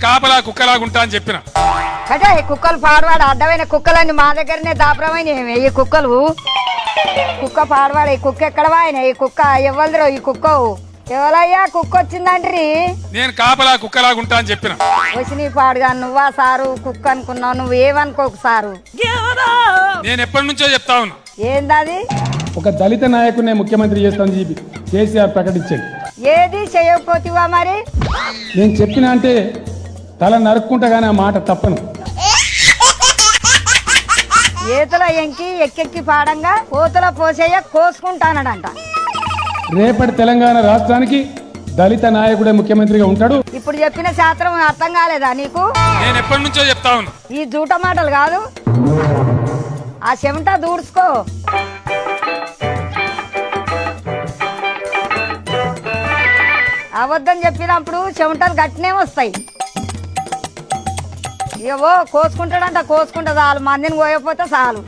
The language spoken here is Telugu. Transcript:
కాపలా కుక్కలాగుంటా అని చెప్పిన. అంటే కుక్కలు పాడవాడు అడ్డమైన కుక్కలన్నీ మా దగ్గరనే దాపరమైన ఈ కుక్కలు కుక్క పాడవాడు. ఈ కుక్క ఎక్కడ వాయిన ఈ కుక్క ఎవరిదిరో ఈ కుక్క ఎవరయ్యా కుక్క వచ్చిందండ్రి. నేను కాపలా కుక్కలాగుంటా అని చెప్పిన. వచ్చి నీ పాడుగా నువ్వా సారు కుక్క అనుకున్నావు, నువ్వు ఏమనుకోకు సారు. నేను ఎప్పటి నుంచో చెప్తా ఉన్నా. ఏందది? ఒక దళిత నాయకుడినే ముఖ్యమంత్రి చేస్తామని చెప్పి కేసీఆర్ ప్రకటించాడు. ఏది చేయకపోతివా మరి? నేను చెప్పినా అంటే తల నరుక్కుంటా కానీ ఆ మాట తప్పను. ఏతుల ఎంకి ఎక్కెక్కి పాడంగా కోతుల పోసేయ కోసుకుంటానడంట. రేపటి తెలంగాణ రాష్ట్రానికి దళిత నాయకుడే ముఖ్యమంత్రిగా ఉంటాడు. ఇప్పుడు చెప్పిన శాస్త్రం అర్థం కాలేదా నీకు? నేను ఎప్పటి నుంచో చెప్తా ఉన్నా. ఈ జూట మాటలు కాదు, ఆ చెమట దూడ్చుకో. అబద్ధం చెప్పినప్పుడు చెమటలు గట్టినే వస్తాయి. ఏవో కోసుకుంటాడంట, కోసుకుంటా చాలు, మందిని కోయకపోతే చాలు.